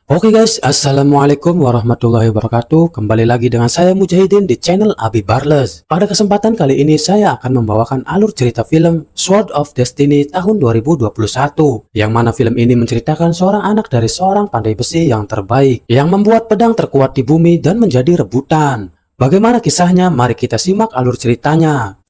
Oke guys, Assalamualaikum warahmatullahi wabarakatuh. Kembali lagi dengan saya Mujahidin di channel Abi Barles. Pada kesempatan kali ini saya akan membawakan alur cerita film Sword of Destiny tahun 2021. Yang mana film ini menceritakan seorang anak dari seorang pandai besi yang terbaik, yang membuat pedang terkuat di bumi dan menjadi rebutan. Bagaimana kisahnya? Mari kita simak alur ceritanya.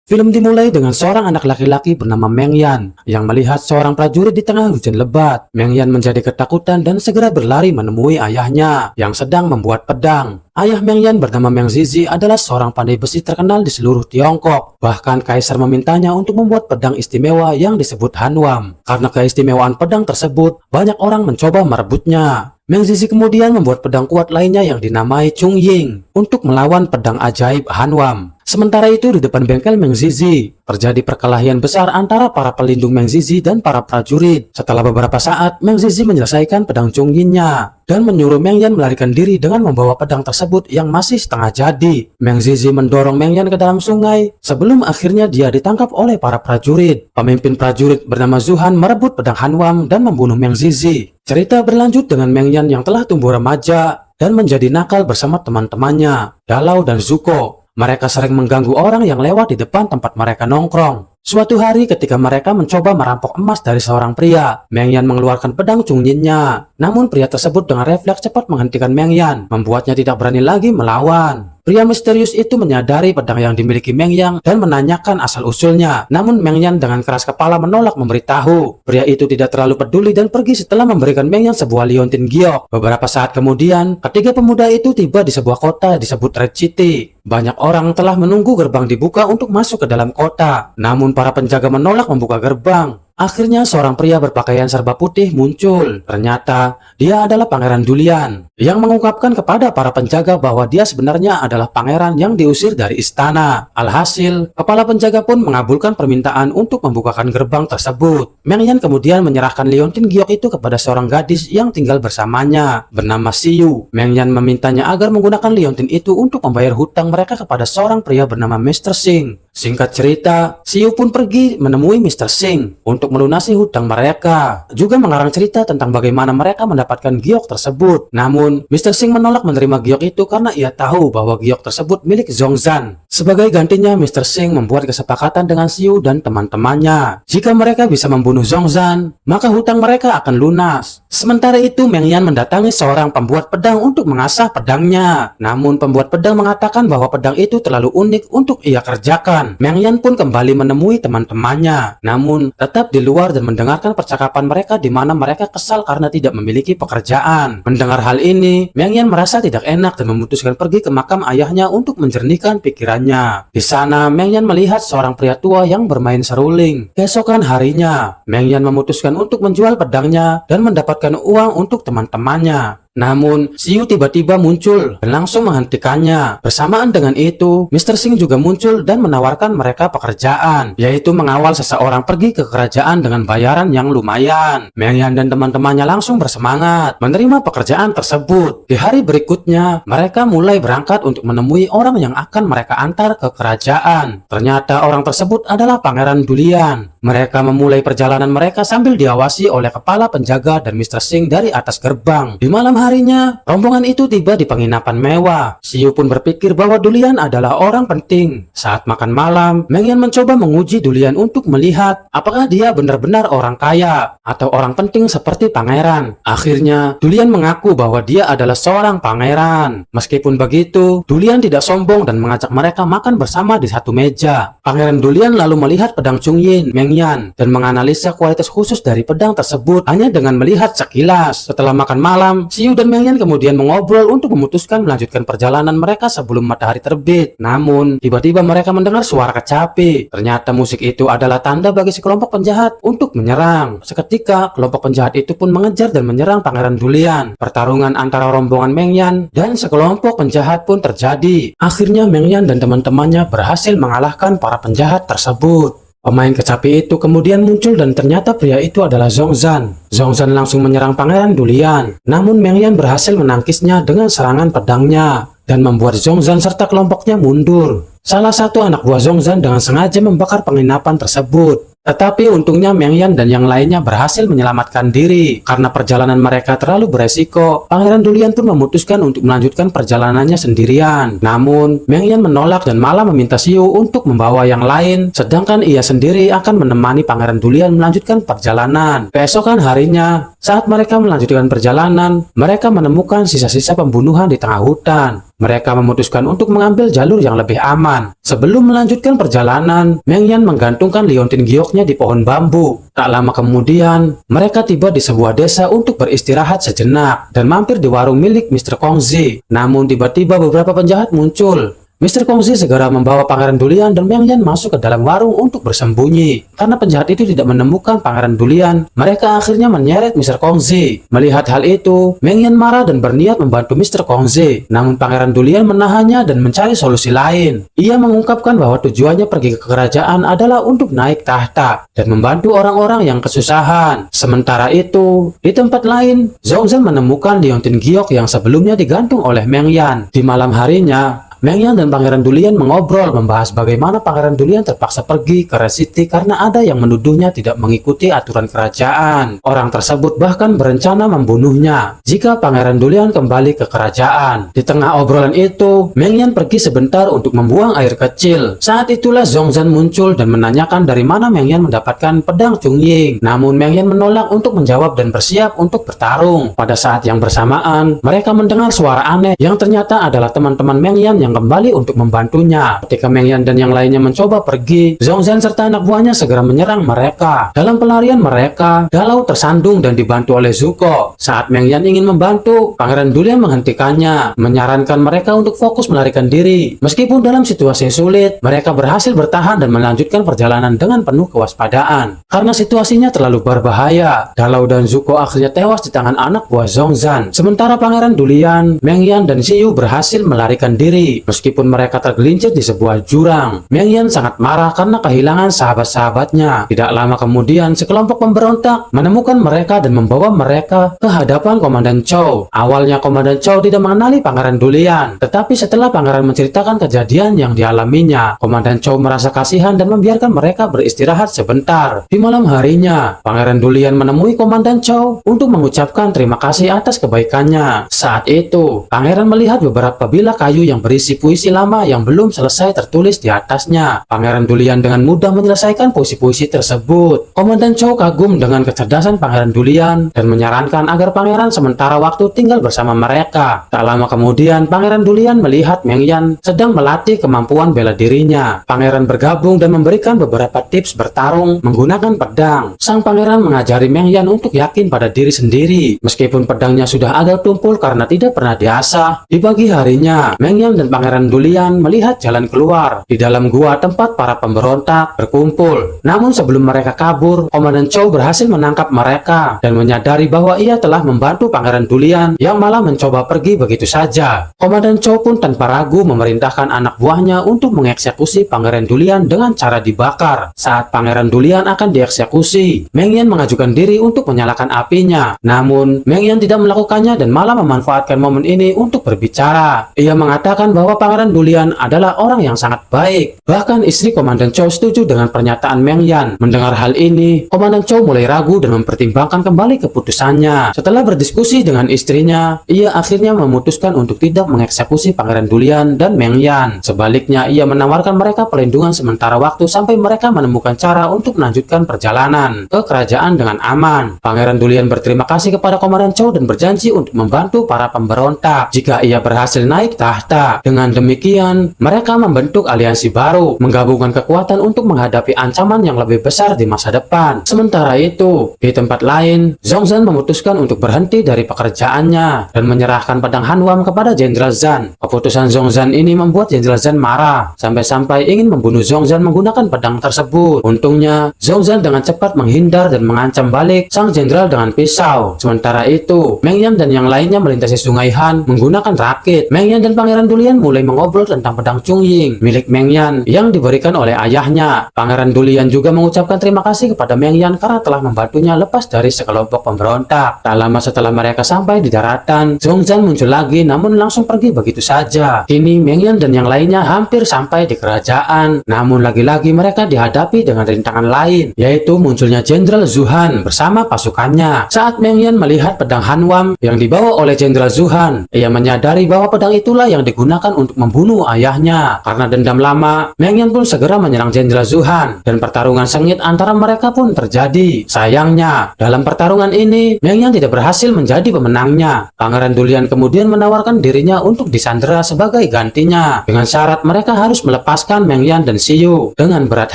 Film dimulai dengan seorang anak laki-laki bernama Meng Yan yang melihat seorang prajurit di tengah hujan lebat. Meng Yan menjadi ketakutan dan segera berlari menemui ayahnya yang sedang membuat pedang. Ayah Meng Yan bernama Meng Zizi adalah seorang pandai besi terkenal di seluruh Tiongkok. Bahkan kaisar memintanya untuk membuat pedang istimewa yang disebut Hanwam. Karena keistimewaan pedang tersebut, banyak orang mencoba merebutnya. Meng Zizi kemudian membuat pedang kuat lainnya yang dinamai Chung Ying untuk melawan pedang ajaib Hanwam. Sementara itu di depan bengkel Meng Zizi, terjadi perkelahian besar antara para pelindung Meng Zizi dan para prajurit. Setelah beberapa saat, Meng Zizi menyelesaikan pedang Chung Ying-nya dan menyuruh Meng Yan melarikan diri dengan membawa pedang tersebut yang masih setengah jadi. Meng Zizi mendorong Meng Yan ke dalam sungai sebelum akhirnya dia ditangkap oleh para prajurit. Pemimpin prajurit bernama Zuhan merebut pedang Hanwam dan membunuh Meng Zizi. Cerita berlanjut dengan Meng Yan yang telah tumbuh remaja dan menjadi nakal bersama teman-temannya, Dalau dan Zuko. Mereka sering mengganggu orang yang lewat di depan tempat mereka nongkrong. Suatu hari ketika mereka mencoba merampok emas dari seorang pria, Meng Yan mengeluarkan pedang Chung Ying-nya. Namun pria tersebut dengan refleks cepat menghentikan Meng Yan, membuatnya tidak berani lagi melawan. Pria misterius itu menyadari pedang yang dimiliki Meng Yan dan menanyakan asal-usulnya. Namun Meng Yan dengan keras kepala menolak memberitahu. Pria itu tidak terlalu peduli dan pergi setelah memberikan Meng Yan sebuah liontin giok. Beberapa saat kemudian, ketiga pemuda itu tiba di sebuah kota disebut Red City. Banyak orang telah menunggu gerbang dibuka untuk masuk ke dalam kota. Namun para penjaga menolak membuka gerbang. Akhirnya seorang pria berpakaian serba putih muncul. Ternyata dia adalah Pangeran Dulian yang mengungkapkan kepada para penjaga bahwa dia sebenarnya adalah pangeran yang diusir dari istana. Alhasil, kepala penjaga pun mengabulkan permintaan untuk membukakan gerbang tersebut. Meng Yan kemudian menyerahkan liontin giok itu kepada seorang gadis yang tinggal bersamanya bernama Siyu. Meng Yan memintanya agar menggunakan liontin itu untuk membayar hutang mereka kepada seorang pria bernama Mr. Singh. Singkat cerita, Siyu pun pergi menemui Mr. Singh untuk melunasi hutang mereka. Juga mengarang cerita tentang bagaimana mereka mendapatkan giok tersebut. Namun, Mr. Singh menolak menerima giok itu karena ia tahu bahwa giok tersebut milik Zhongzhan. Sebagai gantinya, Mr. Singh membuat kesepakatan dengan Siyu dan teman-temannya. Jika mereka bisa membunuh Zhongzhan, maka hutang mereka akan lunas. Sementara itu, Meng Yan mendatangi seorang pembuat pedang untuk mengasah pedangnya. Namun, pembuat pedang mengatakan bahwa pedang itu terlalu unik untuk ia kerjakan. Meng Yan pun kembali menemui teman-temannya, namun tetap di luar dan mendengarkan percakapan mereka di mana mereka kesal karena tidak memiliki pekerjaan. Mendengar hal ini, Meng Yan merasa tidak enak dan memutuskan pergi ke makam ayahnya untuk menjernihkan pikirannya. Di sana, Meng Yan melihat seorang pria tua yang bermain seruling. Keesokan harinya, Meng Yan memutuskan untuk menjual pedangnya dan mendapatkan uang untuk teman-temannya. Namun, Siyu tiba-tiba muncul dan langsung menghentikannya. Bersamaan dengan itu, Mr. Singh juga muncul dan menawarkan mereka pekerjaan, yaitu mengawal seseorang pergi ke kerajaan dengan bayaran yang lumayan. Meng Yan dan teman-temannya langsung bersemangat menerima pekerjaan tersebut. Di hari berikutnya, mereka mulai berangkat untuk menemui orang yang akan mereka antar ke kerajaan. Ternyata orang tersebut adalah Pangeran Dulian. Mereka memulai perjalanan mereka sambil diawasi oleh kepala penjaga dan Mr. Singh dari atas gerbang. Di malam harinya, rombongan itu tiba di penginapan mewah. Siyu pun berpikir bahwa Dulian adalah orang penting. Saat makan malam, Meng Yan mencoba menguji Dulian untuk melihat apakah dia benar-benar orang kaya atau orang penting seperti pangeran. Akhirnya, Dulian mengaku bahwa dia adalah seorang pangeran. Meskipun begitu, Dulian tidak sombong dan mengajak mereka makan bersama di satu meja. Pangeran Dulian lalu melihat pedang Chung Ying, Meng Yan, dan menganalisa kualitas khusus dari pedang tersebut hanya dengan melihat sekilas. Setelah makan malam, Siyu dan Meng Yan kemudian mengobrol untuk memutuskan melanjutkan perjalanan mereka sebelum matahari terbit. Namun, tiba-tiba mereka mendengar suara kecapi. Ternyata musik itu adalah tanda bagi sekelompok penjahat untuk menyerang. Seketika, kelompok penjahat itu pun mengejar dan menyerang Pangeran Dulian. Pertarungan antara rombongan Meng Yan dan sekelompok penjahat pun terjadi. Akhirnya Meng Yan dan teman-temannya berhasil mengalahkan para penjahat tersebut. Pemain kecapi itu kemudian muncul dan ternyata pria itu adalah Zhongzhan. Zhongzhan langsung menyerang Pangeran Dulian. Namun Meng Yan berhasil menangkisnya dengan serangan pedangnya dan membuat Zhongzhan serta kelompoknya mundur. Salah satu anak buah Zhongzhan dengan sengaja membakar penginapan tersebut. Tetapi untungnya Meng Yan dan yang lainnya berhasil menyelamatkan diri. Karena perjalanan mereka terlalu beresiko, Pangeran Dulian pun memutuskan untuk melanjutkan perjalanannya sendirian. Namun, Meng Yan menolak dan malah meminta Xiu untuk membawa yang lain, sedangkan ia sendiri akan menemani Pangeran Dulian melanjutkan perjalanan. Keesokan harinya, saat mereka melanjutkan perjalanan, mereka menemukan sisa-sisa pembunuhan di tengah hutan. Mereka memutuskan untuk mengambil jalur yang lebih aman. Sebelum melanjutkan perjalanan, Meng Yan menggantungkan liontin gioknya di pohon bambu. Tak lama kemudian, mereka tiba di sebuah desa untuk beristirahat sejenak dan mampir di warung milik Mr. Kongzi. Namun tiba-tiba beberapa penjahat muncul. Mr. Kongzi segera membawa Pangeran Dulian dan Meng Yan masuk ke dalam warung untuk bersembunyi. Karena penjahat itu tidak menemukan Pangeran Dulian, mereka akhirnya menyeret Mr. Kongzi. Melihat hal itu, Meng Yan marah dan berniat membantu Mr. Kongzi. Namun Pangeran Dulian menahannya dan mencari solusi lain. Ia mengungkapkan bahwa tujuannya pergi ke kerajaan adalah untuk naik tahta dan membantu orang-orang yang kesusahan. Sementara itu, di tempat lain, Zhongzhen menemukan liontin giok yang sebelumnya digantung oleh Meng Yan. Di malam harinya, Meng Yan dan Pangeran Dulian mengobrol membahas bagaimana Pangeran Dulian terpaksa pergi ke Red City karena ada yang menuduhnya tidak mengikuti aturan kerajaan. Orang tersebut bahkan berencana membunuhnya jika Pangeran Dulian kembali ke kerajaan. Di tengah obrolan itu, Meng Yan pergi sebentar untuk membuang air kecil. Saat itulah Zhongzhen muncul dan menanyakan dari mana Meng Yan mendapatkan pedang Chungying. Namun Meng Yan menolak untuk menjawab dan bersiap untuk bertarung. Pada saat yang bersamaan, mereka mendengar suara aneh yang ternyata adalah teman-teman Meng Yan yang kembali untuk membantunya. Ketika Meng Yan dan yang lainnya mencoba pergi, Zhongzhen serta anak buahnya segera menyerang mereka. Dalam pelarian mereka, Galau tersandung dan dibantu oleh Zuko. Saat Meng Yan ingin membantu, Pangeran Dulian menghentikannya, menyarankan mereka untuk fokus melarikan diri. Meskipun dalam situasi sulit, mereka berhasil bertahan dan melanjutkan perjalanan dengan penuh kewaspadaan. Karena situasinya terlalu berbahaya, Galau dan Zuko akhirnya tewas di tangan anak buah Zhongzhen. Sementara Pangeran Dulian, Meng Yan dan Xiu berhasil melarikan diri. Meskipun mereka tergelincir di sebuah jurang, Meng Yan sangat marah karena kehilangan sahabat-sahabatnya. Tidak lama kemudian, sekelompok pemberontak menemukan mereka dan membawa mereka ke hadapan Komandan Chow. Awalnya Komandan Chow tidak mengenali Pangeran Dulian, tetapi setelah Pangeran menceritakan kejadian yang dialaminya, Komandan Chow merasa kasihan dan membiarkan mereka beristirahat sebentar. Di malam harinya, Pangeran Dulian menemui Komandan Chow untuk mengucapkan terima kasih atas kebaikannya. Saat itu, Pangeran melihat beberapa bilah kayu yang berisi puisi lama yang belum selesai tertulis di atasnya. Pangeran Dulian dengan mudah menyelesaikan puisi-puisi tersebut. Komandan Chow kagum dengan kecerdasan Pangeran Dulian dan menyarankan agar Pangeran sementara waktu tinggal bersama mereka. Tak lama kemudian, Pangeran Dulian melihat Meng Yan sedang melatih kemampuan bela dirinya. Pangeran bergabung dan memberikan beberapa tips bertarung menggunakan pedang. Sang Pangeran mengajari Meng Yan untuk yakin pada diri sendiri. Meskipun pedangnya sudah agak tumpul karena tidak pernah diasah. Di pagi harinya, Meng Yan dan Pangeran Dulian melihat jalan keluar di dalam gua tempat para pemberontak berkumpul. Namun sebelum mereka kabur, Komandan Chow berhasil menangkap mereka dan menyadari bahwa ia telah membantu Pangeran Dulian yang malah mencoba pergi begitu saja. Komandan Chow pun tanpa ragu memerintahkan anak buahnya untuk mengeksekusi Pangeran Dulian dengan cara dibakar. Saat Pangeran Dulian akan dieksekusi, Meng Yan mengajukan diri untuk menyalakan apinya. Namun Meng Yan tidak melakukannya dan malah memanfaatkan momen ini untuk berbicara. Ia mengatakan bahwa Pangeran Dulian adalah orang yang sangat baik. Bahkan istri Komandan Chow setuju dengan pernyataan Meng Yan. Mendengar hal ini, Komandan Chow mulai ragu dan mempertimbangkan kembali keputusannya. Setelah berdiskusi dengan istrinya, ia akhirnya memutuskan untuk tidak mengeksekusi Pangeran Dulian dan Meng Yan. Sebaliknya, ia menawarkan mereka perlindungan sementara waktu sampai mereka menemukan cara untuk melanjutkan perjalanan ke kerajaan dengan aman. Pangeran Dulian berterima kasih kepada Komandan Chow dan berjanji untuk membantu para pemberontak jika ia berhasil naik tahta. Dengan demikian, mereka membentuk aliansi baru, menggabungkan kekuatan untuk menghadapi ancaman yang lebih besar di masa depan. Sementara itu, di tempat lain, Zhongzhen memutuskan untuk berhenti dari pekerjaannya dan menyerahkan pedang Hanwam kepada Jenderal Zhan. Keputusan Zhongzhen ini membuat Jenderal Zhan marah, sampai-sampai ingin membunuh Zhongzhen menggunakan pedang tersebut. Untungnya, Zhongzhen dengan cepat menghindar dan mengancam balik sang jenderal dengan pisau. Sementara itu, Meng Yan dan yang lainnya melintasi sungai Han menggunakan rakit. Meng Yan dan Pangeran Dulian mulai mengobrol tentang pedang Chongying milik Meng Yan yang diberikan oleh ayahnya. Pangeran Dulian juga mengucapkan terima kasih kepada Meng Yan karena telah membantunya lepas dari sekelompok pemberontak. Tak lama setelah mereka sampai di daratan, Zhongzhan muncul lagi namun langsung pergi begitu saja. Kini Meng Yan dan yang lainnya hampir sampai di kerajaan, namun lagi-lagi mereka dihadapi dengan rintangan lain, yaitu munculnya Jenderal Zhu Han bersama pasukannya. Saat Meng Yan melihat pedang Hanwam yang dibawa oleh Jenderal Zhu Han, ia menyadari bahwa pedang itulah yang digunakan untuk membunuh ayahnya. Karena dendam lama, Meng Yan pun segera menyerang Jenderal Zhu Han dan pertarungan sengit antara mereka pun terjadi. Sayangnya, dalam pertarungan ini Meng Yan tidak berhasil menjadi pemenangnya. Pangeran Dulian kemudian menawarkan dirinya untuk disandera sebagai gantinya dengan syarat mereka harus melepaskan Meng Yan dan Xiu. Dengan berat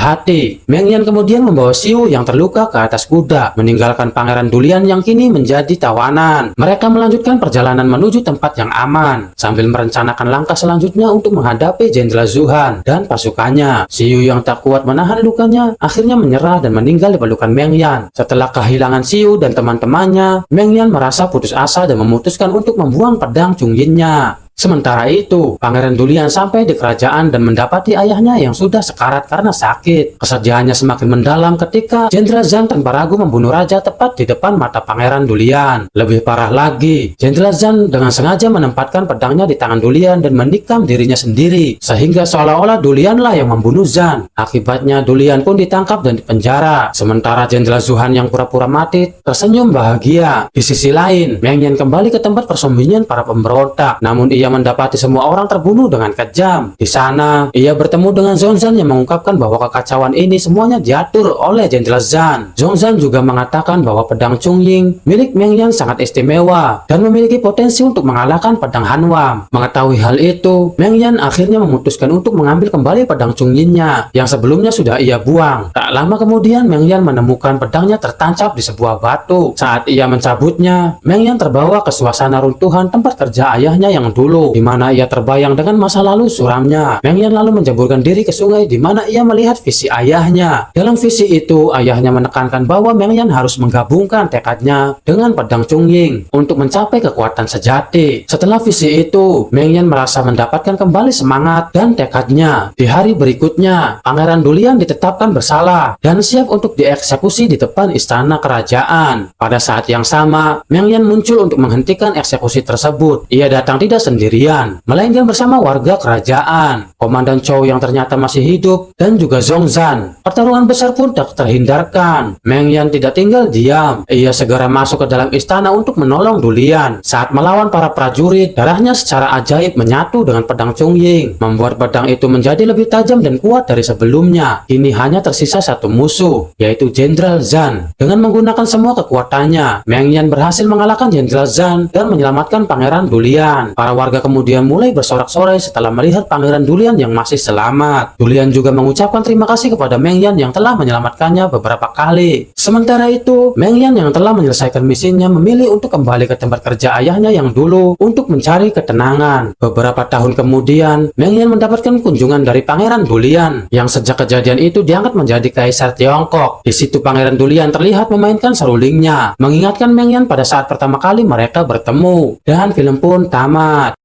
hati, Meng Yan kemudian membawa Xiu yang terluka ke atas kuda, meninggalkan Pangeran Dulian yang kini menjadi tawanan. Mereka melanjutkan perjalanan menuju tempat yang aman sambil merencanakan langkah selanjutnya untuk menghadapi Jenderal Zhu Han dan pasukannya. Xiu yang tak kuat menahan lukanya akhirnya menyerah dan meninggal di pelukan Meng Yan. Setelah kehilangan Xiu dan teman-temannya, Meng Yan merasa putus asa dan memutuskan untuk membuang pedang Chongying-nya. Sementara itu, Pangeran Dulian sampai di kerajaan dan mendapati ayahnya yang sudah sekarat karena sakit. Kesedihannya semakin mendalam ketika Jenderal Zhang tanpa ragu membunuh raja tepat di depan mata Pangeran Dulian. Lebih parah lagi, Jenderal Zhang dengan sengaja menempatkan pedangnya di tangan Dulian dan menikam dirinya sendiri, sehingga seolah-olah Dulianlah yang membunuh Zhang. Akibatnya Dulian pun ditangkap dan dipenjara. Sementara Jenderal Zhu Han yang pura-pura mati tersenyum bahagia. Di sisi lain, Meng Yan kembali ke tempat persembunyian para pemberontak, namun ia mendapati semua orang terbunuh dengan kejam. Di sana, ia bertemu dengan Zhongzhan yang mengungkapkan bahwa kekacauan ini semuanya diatur oleh Jenderal Zhang. Zhongzhan juga mengatakan bahwa pedang Chongying milik Meng Yan sangat istimewa dan memiliki potensi untuk mengalahkan pedang Hanwam. Mengetahui hal itu, Meng Yan akhirnya memutuskan untuk mengambil kembali pedang Chongying-nya yang sebelumnya sudah ia buang. Tak lama kemudian, Meng Yan menemukan pedangnya tertancap di sebuah batu. Saat ia mencabutnya, Meng Yan terbawa ke suasana runtuhan tempat kerja ayahnya yang dulu, di mana ia terbayang dengan masa lalu suramnya. Meng Yan lalu menjeburkan diri ke sungai di mana ia melihat visi ayahnya. Dalam visi itu, ayahnya menekankan bahwa Meng Yan harus menggabungkan tekadnya dengan pedang Chongying untuk mencapai kekuatan sejati. Setelah visi itu, Meng Yan merasa mendapatkan kembali semangat dan tekadnya. Di hari berikutnya, Pangeran Dulian ditetapkan bersalah dan siap untuk dieksekusi di depan istana kerajaan. Pada saat yang sama, Meng Yan muncul untuk menghentikan eksekusi tersebut. Ia datang tidak sendirian, melainkan bersama warga kerajaan, Komandan Chow yang ternyata masih hidup, dan juga Zhongzhan. Pertarungan besar pun tak terhindarkan. Meng Yan tidak tinggal diam. Ia segera masuk ke dalam istana untuk menolong Dulian. Saat melawan para prajurit, darahnya secara ajaib menyatu dengan pedang Chongying, membuat pedang itu menjadi lebih tajam dan kuat dari sebelumnya. Kini hanya tersisa satu musuh, yaitu Jenderal Zhang. Dengan menggunakan semua kekuatannya, Meng Yan berhasil mengalahkan Jenderal Zhang dan menyelamatkan Pangeran Dulian. Para warga kemudian mulai bersorak-sorai setelah melihat Pangeran Dulian yang masih selamat. Dulian juga mengucapkan terima kasih kepada Meng Yan yang telah menyelamatkannya beberapa kali. Sementara itu, Meng Yan yang telah menyelesaikan misinya memilih untuk kembali ke tempat kerja ayahnya yang dulu untuk mencari ketenangan. Beberapa tahun kemudian, Meng Yan mendapatkan kunjungan dari Pangeran Dulian yang sejak kejadian itu diangkat menjadi Kaisar Tiongkok. Di situ Pangeran Dulian terlihat memainkan serulingnya, mengingatkan Meng Yan pada saat pertama kali mereka bertemu. Dan film pun tamat.